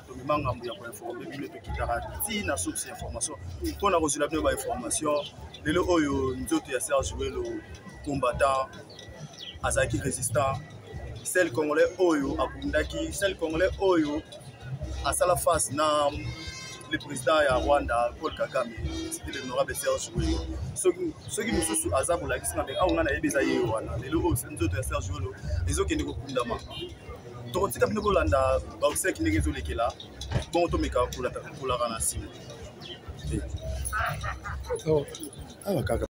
tomimanga mbuya pour informer bino tokitaka ti na source information pour na kozula bino ba information lelo oyo nzoto ya Serge Welo combattant azaki résistant celle congolais oyo abundaki celle congolais oyo asala face na le président ya Rwanda Paul Kagame c'était l'honorable Serge Welo soki mususu aza kolakisa na a ngana yebeza ye wana lelo oyo nzoto ya Serge Welo ezokende kokundama tokotika bino kolanda bauseki ndenge ezolekela bon tomeka kolaka na nsima awa kaka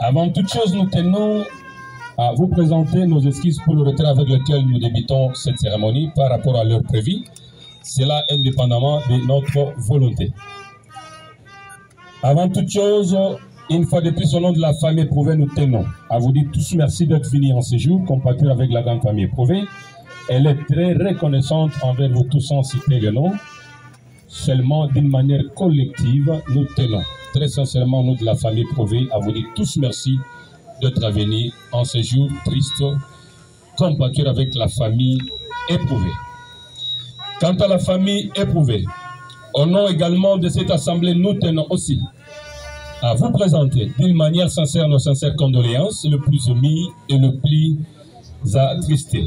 Avant toute chose, nous tenons à vous présenter nos excuses pour le retard avec lequel nous débutons cette cérémonie par rapport à l'heure prévue, cela indépendamment de notre volonté. Avant toute chose, une fois de plus au nom de la famille Prouvé, nous tenons à vous dire tous merci d'être venus en séjour, compatriotes avec la grande famille Prouvé. Elle est très reconnaissante envers vous tous sans citer le nom. Seulement d'une manière collective, nous tenons très sincèrement, nous de la famille Prouvé, à vous dire tous merci d'être venus en ce jour triste, compatriotes avec la famille éprouvée. Quant à la famille éprouvée, au nom également de cette assemblée, nous tenons aussi à vous présenter d'une manière sincère nos sincères condoléances, le plus ému et le plus attristé.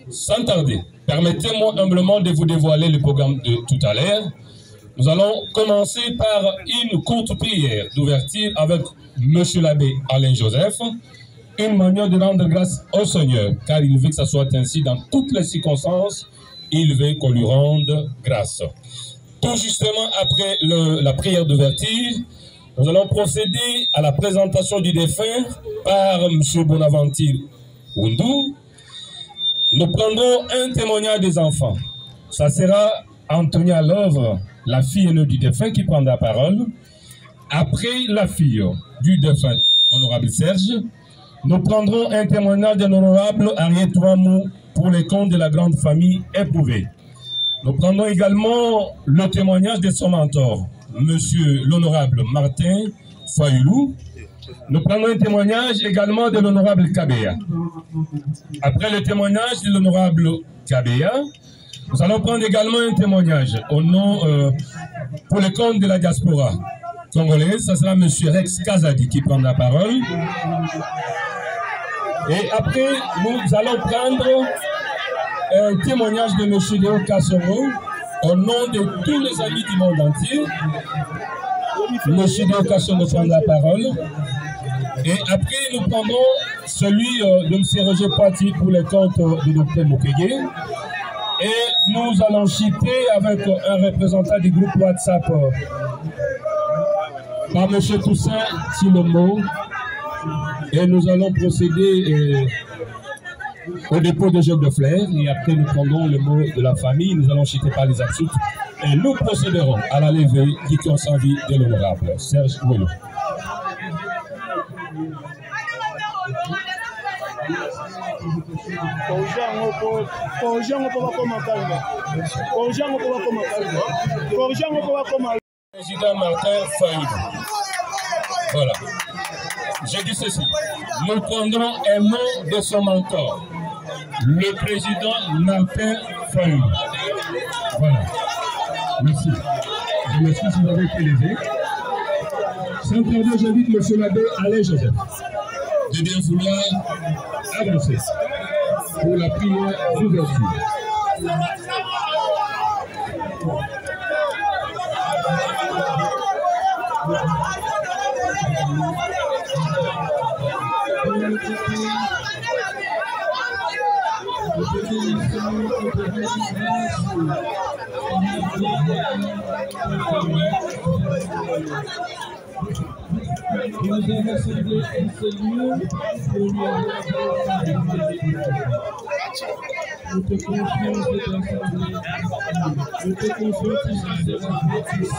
Sans tarder, permettez-moi humblement de vous dévoiler le programme de tout à l'heure. Nous allons commencer par une courte prière d'ouverture avec Monsieur l'abbé Alain Joseph, une manière de rendre grâce au Seigneur, car il veut que ça soit ainsi dans toutes les circonstances, il veut qu'on lui rende grâce. Tout justement après la prière d'ouverture, nous allons procéder à la présentation du défunt par M. Bonaventure Oundou. Nous prendrons un témoignage des enfants. Ça sera Antonia Love, la fille aînée du défunt, qui prendra la parole. Après la fille du défunt, honorable Serge, nous prendrons un témoignage de l'honorable Henriette Ouamou pour les comptes de la grande famille éprouvée. Nous prendrons également le témoignage de son mentor, monsieur l'honorable Martin Fayoulou. Nous prendrons un témoignage également de l'honorable Kabea. Après le témoignage de l'honorable Kabea, nous allons prendre également un témoignage au nom pour le compte de la diaspora congolaise. Ce sera monsieur Rex Kazadi qui prendra la parole. Et après, nous allons prendre un témoignage de M. Léo Kassoro au nom de tous les amis du monde entier. M. Léo Kassoro prendra la parole. Et après, nous prendrons celui de M. Roger Pati pour le compte du Dr Mukwege. Et nous allons chiter avec un représentant du groupe WhatsApp par M. Toussaint Silomo. Et nous allons procéder au dépôt de jeux de fleurs. Et après, nous prendrons le mot de la famille. Nous allons chiter par les absous. Et nous procéderons à la levée du consent-vie de l'honorable Serge Ouello. Président Martin Fayoulou. Voilà. Je dis ceci. Nous prendrons un mot de son mentor, le président Martin Fayoulou. Voilà. Merci. Je m'excuse si vous avez été levé. Sans tarder, j'invite M. l'abbé Alain Joseph de bien vouloir avancer pour la prière d'ouverture. Nous avons rassemblé en ce lieu pour lui nous te confions de l'Assemblée, nous te confions tous ces enfants ici.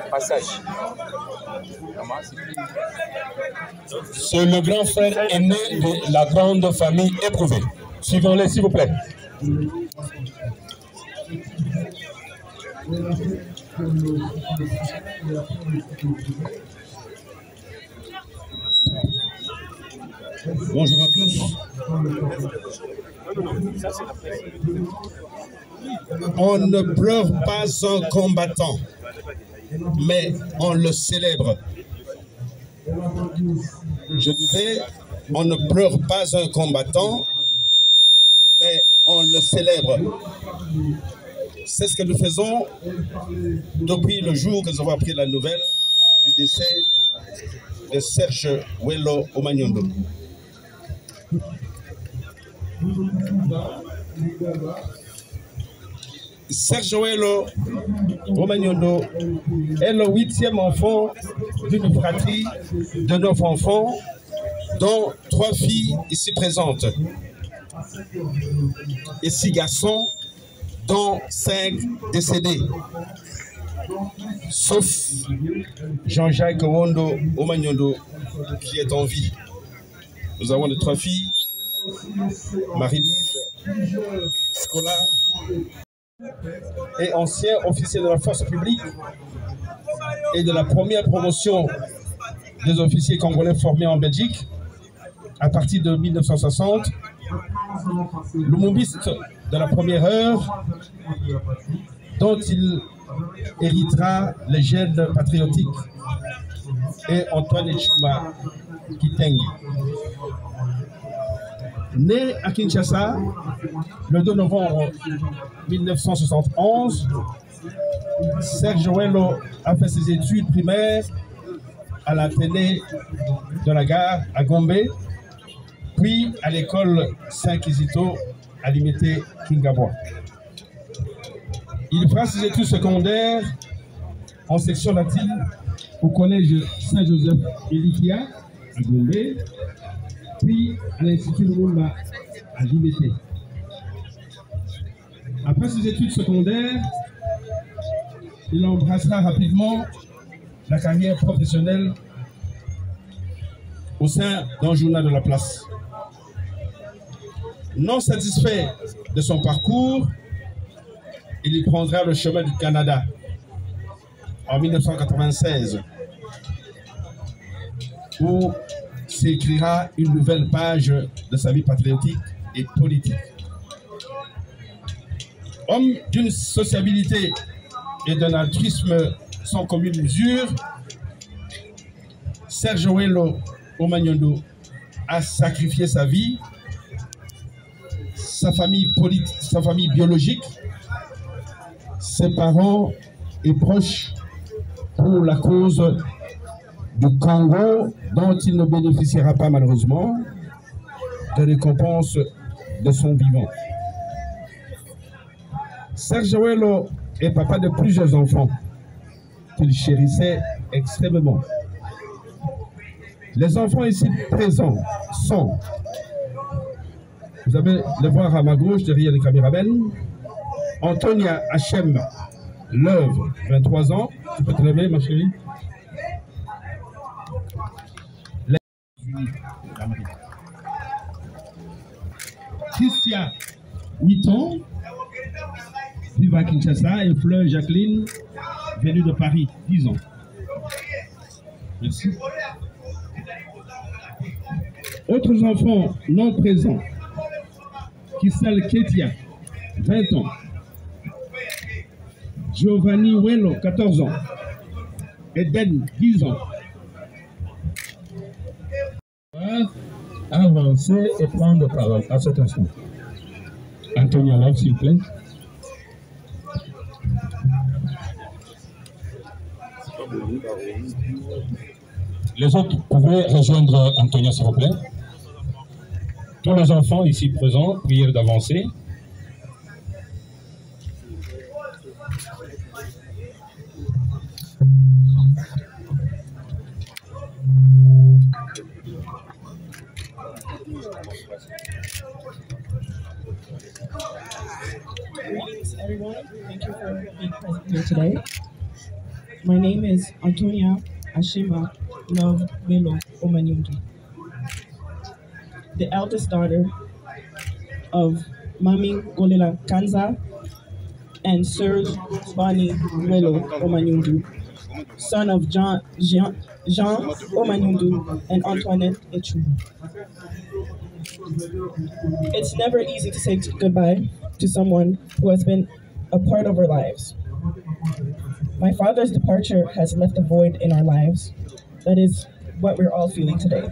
Passage. C'est le grand frère aîné de la grande famille éprouvée. Suivons-les, s'il vous plaît. Bonjour à tous. On ne pleure pas un combattant, mais on le célèbre. Je disais, on ne pleure pas un combattant, mais on le célèbre. C'est ce que nous faisons depuis le jour que nous avons appris la nouvelle du décès de Serge Ouello Omagnondo. Serge Ouello Omagnondo est le 8e enfant d'une fratrie de 9 enfants, dont 3 filles ici présentes, et 6 garçons, dont 5 décédés, sauf Jean-Jacques Wondo Omagnondo qui est en vie. Nous avons les 3 filles, Marie-Lise, Scola, et ancien officier de la force publique et de la première promotion des officiers congolais formés en Belgique à partir de 1960, l'humoriste de la première heure, dont il héritera les gènes patriotiques, et Antoine Chuma Kiteng. Né à Kinshasa le 2 novembre 1971, Serge Wello a fait ses études primaires à la télé de la gare à Gombe, puis à l'école Saint-Kizito à Limité Kingabwa. Il fera ses études secondaires en section latine au collège Saint-Joseph Elikia à Gombe, puis à l'Institut Lumumba à Limité. Après ses études secondaires, il embrassera rapidement la carrière professionnelle au sein d'un journal de la place. Non satisfait de son parcours, il y prendra le chemin du Canada en 1996, où s'écrira une nouvelle page de sa vie patriotique et politique. Homme d'une sociabilité et d'un altruisme sans commune mesure, Serge Wello Omanyondu a sacrifié sa vie, sa famille biologique, ses parents et proches pour la cause du Congo, dont il ne bénéficiera pas malheureusement de récompense de son vivant. Serge Wello est papa de plusieurs enfants qu'il chérissait extrêmement. Les enfants ici présents sont, vous allez les voir à ma gauche derrière les caméramans, Antonia Hachem Leuve, 23 ans. Tu peux te lever, ma chérie. Christian, 8 ans, vivant à Kinshasa, et Fleur Jacqueline, venue de Paris, 10 ans. Merci. Autres enfants non présents, Kissel Ketia, 20 ans. Giovanni Wello, 14 ans. Eden, 10 ans. Avancer et prendre parole à cet instant. Antonia Love, s'il vous plaît. Les autres, pouvez rejoindre Antonia, s'il vous plaît. Tous les enfants ici présents, prière d'avancer. Greetings, everyone. Thank you for being present here today. My name is Antonia Ashima Love Wello Omanyondu, the eldest daughter of Mami Golela Kanza and Sir Bani Wello Omanyondu, son of Jean Omanyondu and Antoinette Echu. It's never easy to say goodbye to someone who has been a part of our lives. My father's departure has left a void in our lives. That is what we're all feeling today.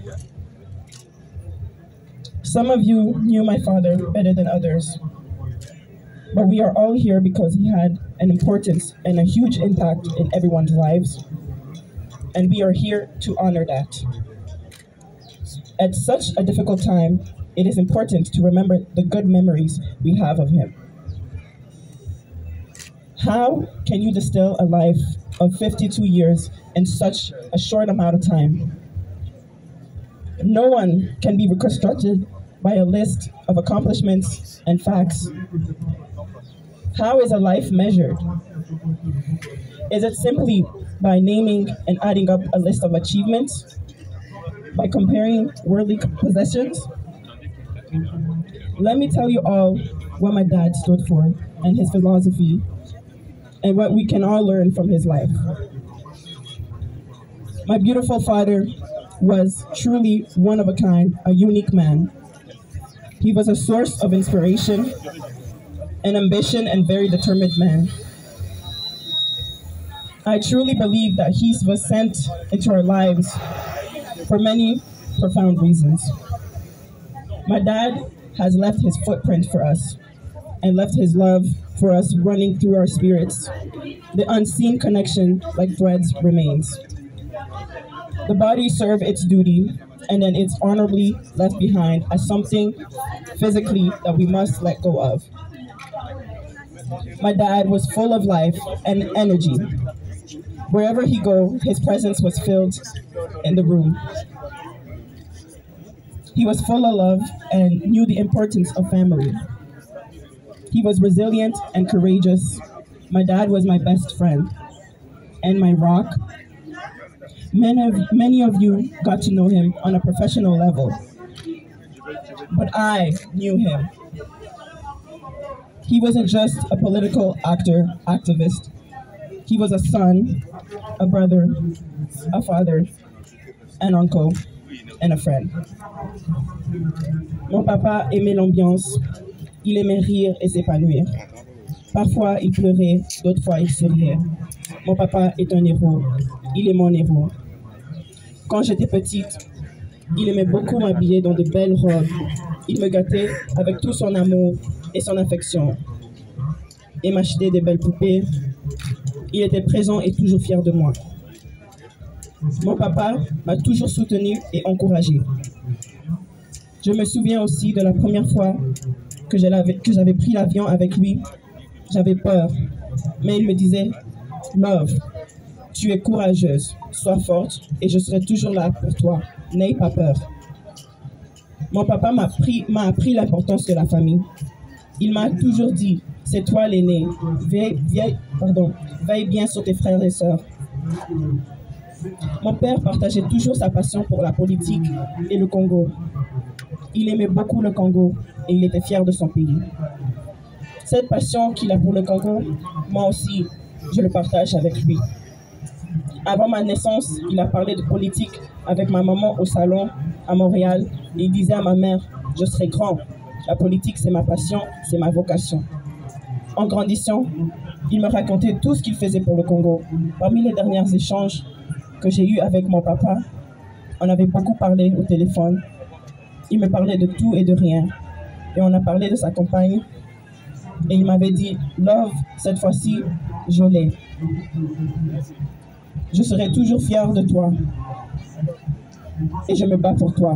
Some of you knew my father better than others, but we are all here because he had an importance and a huge impact in everyone's lives, and we are here to honor that. At such a difficult time, it is important to remember the good memories we have of him. How can you distill a life of 52 years in such a short amount of time? No one can be reconstructed by a list of accomplishments and facts. How is a life measured? Is it simply by naming and adding up a list of achievements? By comparing worldly possessions? Let me tell you all what my dad stood for and his philosophy and what we can all learn from his life. My beautiful father was truly one of a kind, a unique man. He was a source of inspiration, an ambition, and very determined man. I truly believe that he was sent into our lives for many profound reasons. My dad has left his footprint for us and left his love for us running through our spirits. The unseen connection, like threads, remains. The body served its duty, and then it's honorably left behind as something physically that we must let go of. My dad was full of life and energy. Wherever he go, his presence was filled in the room. He was full of love and knew the importance of family. He was resilient and courageous. My dad was my best friend and my rock. Many of you got to know him on a professional level, but I knew him. He wasn't just a political activist. He was a son, a brother, a father, an uncle, and a friend. Mon papa aimait l'ambiance, il aimait rire et s'épanouir. Parfois il pleurait, d'autres fois il souriait. Mon papa est un héros, il est mon héros. Quand j'étais petite, il aimait beaucoup m'habiller dans de belles robes. Il me gâtait avec tout son amour et son affection. Et m'achetait des belles poupées. Il était présent et toujours fier de moi. Mon papa m'a toujours soutenu et encouragé. Je me souviens aussi de la première fois que j'avais pris l'avion avec lui. J'avais peur, mais il me disait « Love, tu es courageuse, sois forte et je serai toujours là pour toi, n'aie pas peur. » Mon papa m'a appris l'importance de la famille. Il m'a toujours dit « C'est toi l'aîné, veille bien sur tes frères et sœurs. » Mon père partageait toujours sa passion pour la politique et le Congo. Il aimait beaucoup le Congo et il était fier de son pays. Cette passion qu'il a pour le Congo, moi aussi, je le partage avec lui. Avant ma naissance, il a parlé de politique avec ma maman au salon à Montréal et il disait à ma mère, je serai grand. La politique, c'est ma passion, c'est ma vocation. En grandissant, il me racontait tout ce qu'il faisait pour le Congo. Parmi les derniers échanges que j'ai eus avec mon papa, on avait beaucoup parlé au téléphone. Il me parlait de tout et de rien. Et on a parlé de sa compagne. Et il m'avait dit, Love, cette fois-ci, je l'ai. Je serai toujours fier de toi. Et je me bats pour toi.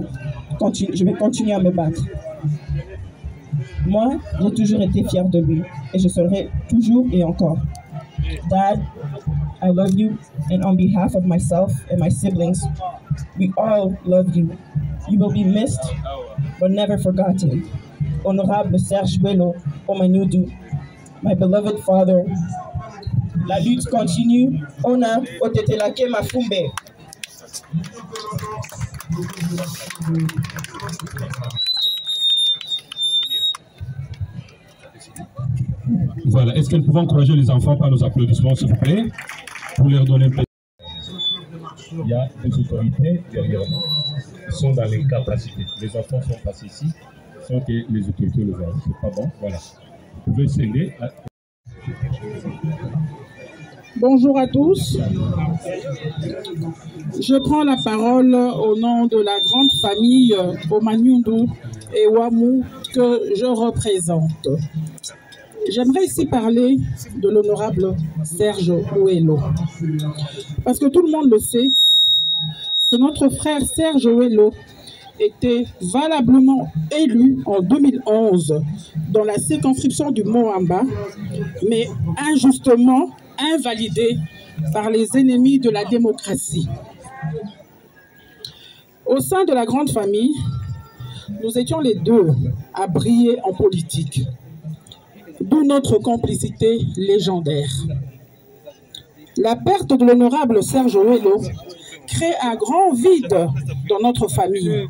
Je vais continuer à me battre. Moi, j'ai toujours été fier de lui. Et je serai toujours et encore. Dad, I love you. And on behalf of myself and my siblings, we all love you. You will be missed, but never forgotten. Honorable Serge Bello Omanyudu, my beloved father. La lutte continue. Ona Otetelake Mafumbe. Voilà, est-ce que nous pouvons encourager les enfants par nos applaudissements, s'il vous plaît, pour leur donner un peu. Il y a des autorités derrière nous qui sont dans l'incapacité. Les enfants sont passés ici sans que les autorités le voient. C'est pas bon, voilà. Vous pouvez s'aider. Bonjour à tous. Je prends la parole au nom de la grande famille Omanyudu et Wamu que je représente. J'aimerais ici parler de l'honorable Serge Ouello. Parce que tout le monde le sait, que notre frère Serge Ouello était valablement élu en 2011 dans la circonscription du Moamba, mais injustement invalidé par les ennemis de la démocratie. Au sein de la grande famille, nous étions les deux à briller en politique, d'où notre complicité légendaire. La perte de l'honorable Serge Ouello crée un grand vide dans notre famille,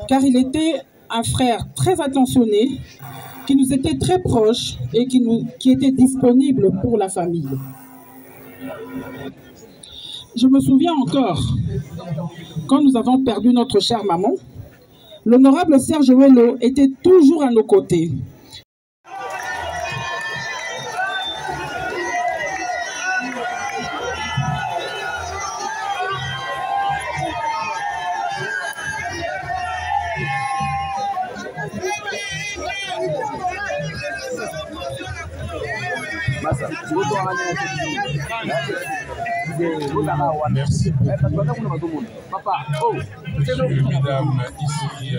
car il était un frère très attentionné, qui nous était très proche et qui était disponible pour la famille. Je me souviens encore, quand nous avons perdu notre chère maman, l'honorable Serge Ouello était toujours à nos côtés. Merci beaucoup. Mesdames ici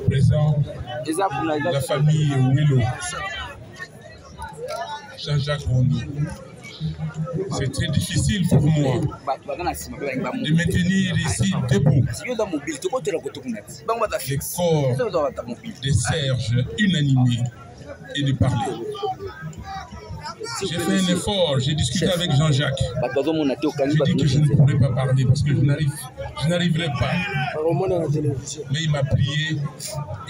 présents, la famille Ouelo, Jean-Jacques Rondo. C'est très difficile pour moi de me tenir ici debout. Les corps de Serge unanimés et de parler. J'ai fait un effort, j'ai discuté avec Jean-Jacques. J'ai dit que je ne pourrais pas parler parce que je n'arriverai pas. Mais il m'a prié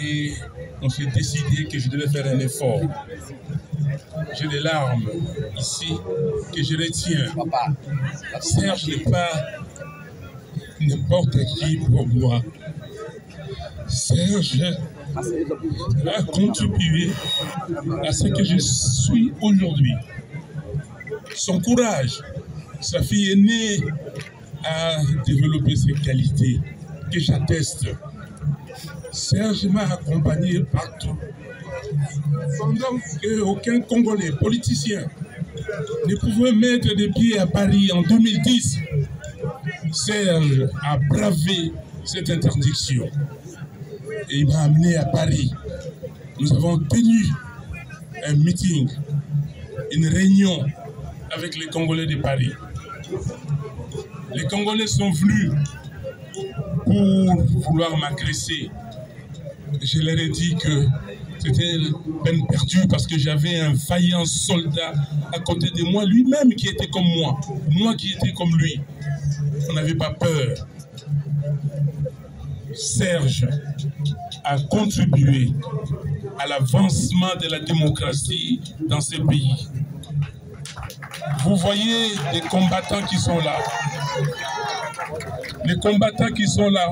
et on s'est décidé que je devais faire un effort. J'ai des larmes ici que je retiens. Serge n'est pas n'importe qui pour moi. Serge a contribué à ce que je suis aujourd'hui. Son courage, sa fille aînée a développé ses qualités que j'atteste. Serge m'a accompagné partout. Pendant qu'aucun Congolais politicien ne pouvait mettre des pieds à Paris en 2010, Serge a bravé cette interdiction. Et il m'a amené à Paris. Nous avons tenu un meeting, une réunion avec les Congolais de Paris. Les Congolais sont venus pour vouloir m'agresser. Je leur ai dit que c'était peine perdue parce que j'avais un vaillant soldat à côté de moi, lui-même qui était comme moi qui étais comme lui. On n'avait pas peur. Serge a contribué à l'avancement de la démocratie dans ce pays. Vous voyez les combattants qui sont là. Les combattants qui sont là,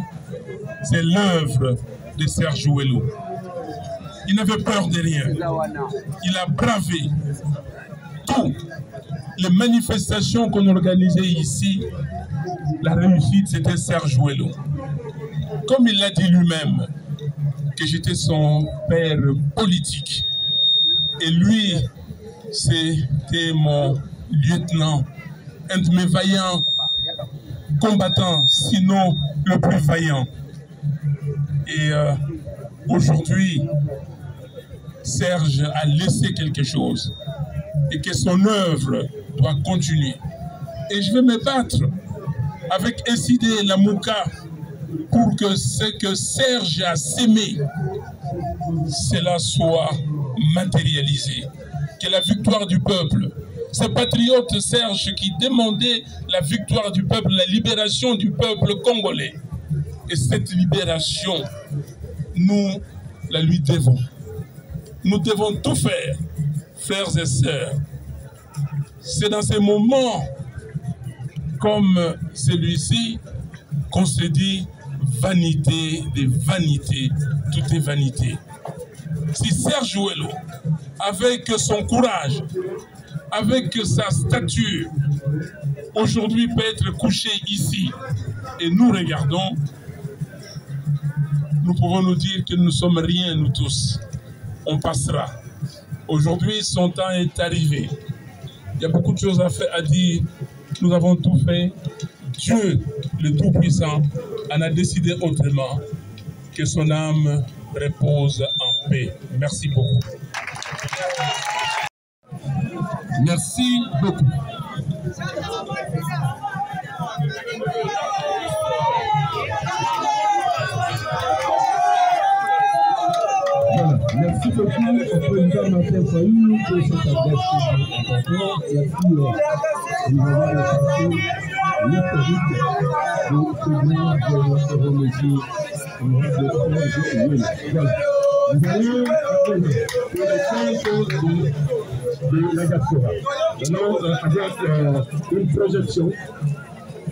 c'est l'œuvre de Serge Ouelo. Il n'avait peur de rien. Il a bravé tout. Les manifestations qu'on organisait ici, la réussite, c'était Serge Ouelo. Comme il l'a dit lui-même, que j'étais son père politique. Et lui, c'était mon lieutenant, un de mes vaillants combattants, sinon le plus vaillant. Et aujourd'hui, Serge a laissé quelque chose et que son œuvre doit continuer. Et je vais me battre avec SID et la Mouka pour que ce que Serge a sémé, cela soit matérialisé. Que la victoire du peuple, ce patriote Serge qui demandait la victoire du peuple, la libération du peuple congolais. Et cette libération, nous la lui devons. Nous devons tout faire, frères et sœurs. C'est dans ces moments comme celui-ci qu'on se dit vanité des vanités, tout est vanité. Si Serge Ouelo, avec son courage, avec sa stature, aujourd'hui peut être couché ici, et nous regardons, nous pouvons nous dire que nous ne sommes rien, nous tous. On passera. Aujourd'hui, son temps est arrivé. Il y a beaucoup de choses à dire. Nous avons tout fait. Dieu, le Tout-Puissant, en a décidé autrement. Que son âme repose en paix. Merci beaucoup. Merci beaucoup. Voilà. Merci beaucoup au président Martin Fayou pour cette adresse importante. Et puis, nous avons recherché l'historique de ce mois de notre remédie au mois de juillet. Voilà. Nous allons à présent pour le centre de la diaspora. Nous avons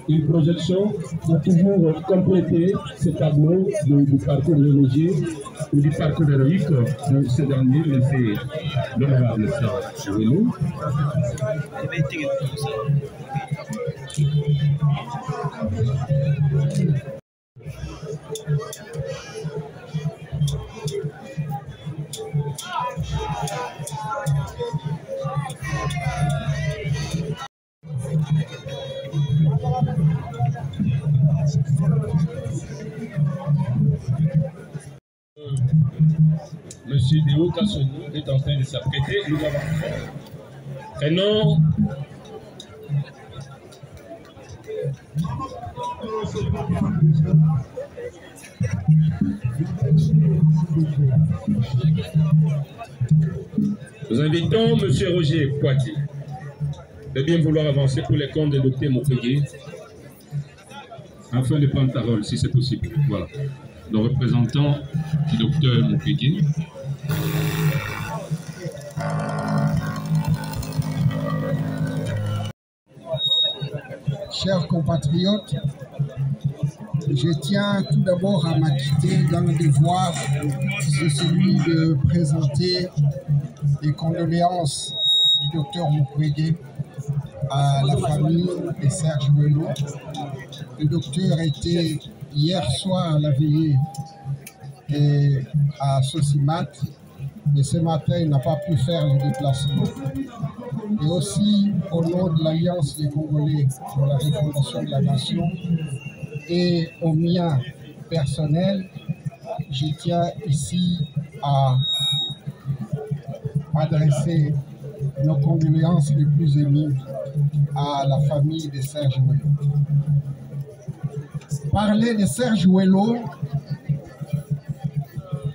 une projection pour toujours compléter ce tableau du parcours religieux ou du parcours héroïque de ce dernier, laissé l'honorable Serge Ouelo. Deo Kassoni est en train de s'apprêter. Nous avons prénom. Nous invitons M. Roger Poitier de bien vouloir avancer pour les comptes de Dr Mukwege afin de prendre parole si c'est possible. Voilà. Le représentant du Dr Mukwege. Chers compatriotes, je tiens tout d'abord à m'acquitter dans le devoir, c'est celui de présenter les condoléances du docteur Mukwege à la famille de Serge Ouello. Le docteur était hier soir à la veillée à Sosimat, mais ce matin il n'a pas pu faire le déplacement. Et aussi au nom de l'Alliance des Congolais pour la refondation de la nation et au mien personnel, je tiens ici à adresser nos condoléances les plus émues à la famille de Serge Ouello. Parler de Serge Ouello,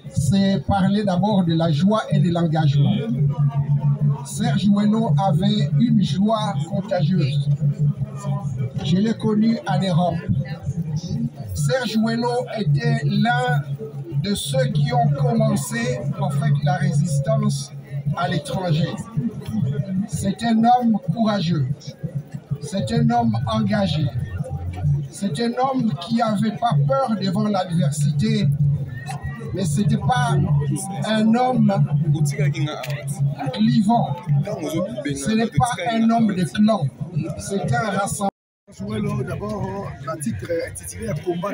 c'est parler d'abord de la joie et de l'engagement. Serge Ouello avait une joie contagieuse. Je l'ai connu en Europe. Serge Ouello était l'un de ceux qui ont commencé en fait la résistance à l'étranger. C'est un homme courageux. C'est un homme engagé. C'est un homme qui n'avait pas peur devant l'adversité. Mais ce n'était pas un homme clivant. Ce n'est pas un homme de clan. C'est un rassemblement. D'abord, l'article intitulé Combat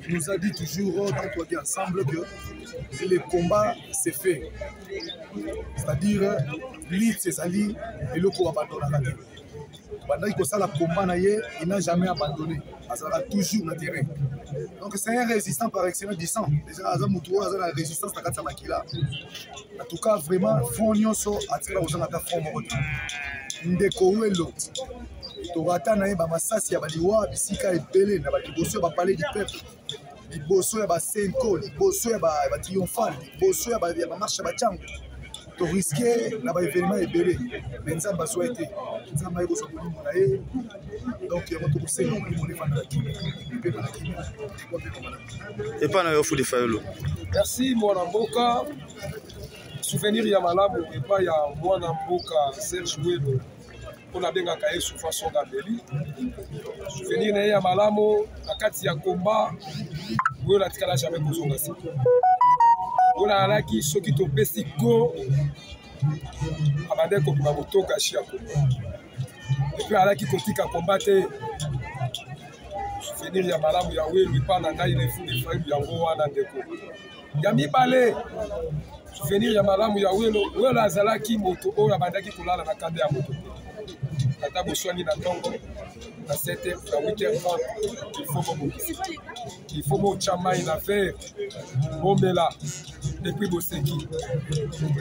nous a dit toujours, quand on est ensemble, que le combat c'est fait. C'est-à-dire, l'île c'est sali et le combat abandonné. Pendant que ça, le combat, il n'a jamais abandonné. Ça sera toujours le terrain. Donc c'est un résistant par excellence du sang. Déjà, la résistance de la Makila. En tout cas, vraiment, Fonyoso a tiré aux gens à ta forme. Ndeko Ouello. Torata na ba masasi ya baliwa bisika ebele na baliboso ba parler du peuple. Liboso ya ba Senko, liboso ya ba triomphal, liboso ya ba marche ya ba Tchango. To risquer na ba événement ebele. Mais nzamba ba souhaité. Nzamba ba boso ko na ye. Donc il y a beaucoup de choses qui vont faire la Kimi. Et pas na Yofu de Fayolo. Merci mon amboka. Souvenir ya malamu et pas ya mwana mboka Serge Ouello. On a bien gagné sous façon d'abeli. Souvenir ya malamu na kati ya combat. Ouello atikala jamais kozonga si. Ouello alaki soki to pesi go. Abande ko ba motoka shi ya combat. Et puis alaki kotika combattre. Souvenir ya malamu ya Ouello pa na ngai le fou de frère yango wana ndeko. Ya mibale. Souvenir ya malamu ya Ouello. Ouello azalaki moto oyo abandaki kolala na kande ya moto. Ata boswani na tongo na 7h à 8h30 il faut mo chamai na faire bombela et puis boseki.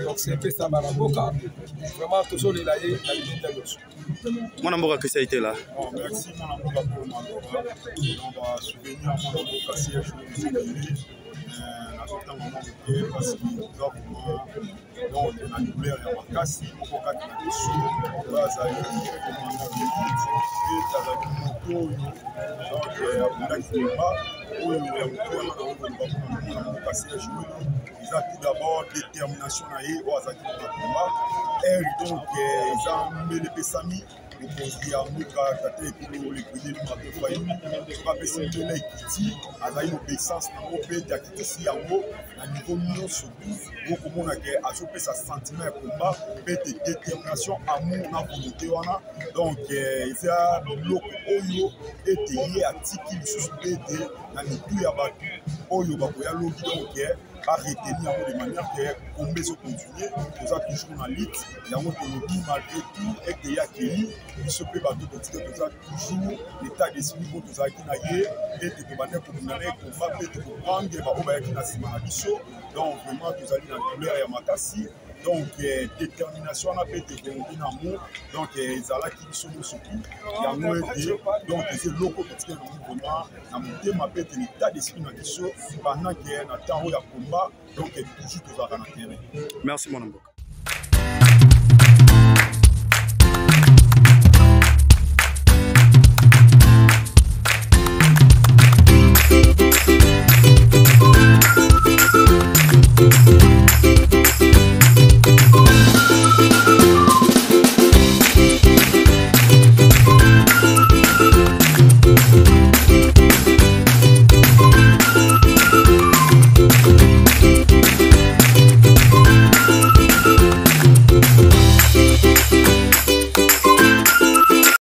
Donc c'est un peu ça maraboka. Vraiment toujours les laïcs à l'idée. Mon amour que ça a été là. Merci mon amour pour moi. On va souvenir mon amour si je parce que donc on a douleur ya makasi moko kati na biso oyo azali moto donc abundaki komba oyo ya moto wana naokolomba makasi ya joué eza tout d'abord détermination na ye oyo azalaki na komba ere donc eza mbele epesami mokonzi ya mboka tate ekolo lekwede mato fayi bapesi mbele ekiti azali obéissance nango mpe ete akitisi yango na niveau nyonso okomona ke azopesa sentiment ya komba mpe ete détermination amour na volonté wana donc eza biloko oyo ete ye atiki lisusu mpe ete na mitu ya bato oyo bakoya lobi donc retenir de manière que combat se continue, nous avons toujours dans l'élite, il y a un autonomie malgré tout, et qu'il y a accueilli, il se peut battre de titre, nous avons toujours l'état d'esprit pour nous accueillir, et de demander pour nous aller combattre, et de comprendre, et donc vraiment, nous allons dans la couleur et à Makassi. Donc, détermination, on a fait des amour. Donc, ils ont qui sont surtout. Il y a un aidé. Donc, c'est locaux qui sont vraiment. On a monté ma pète l'état d'esprit qui sont pendant qu'il y a un temps où il y a combat. Donc, toujours tout ça dans le terrain. Merci, mon ami.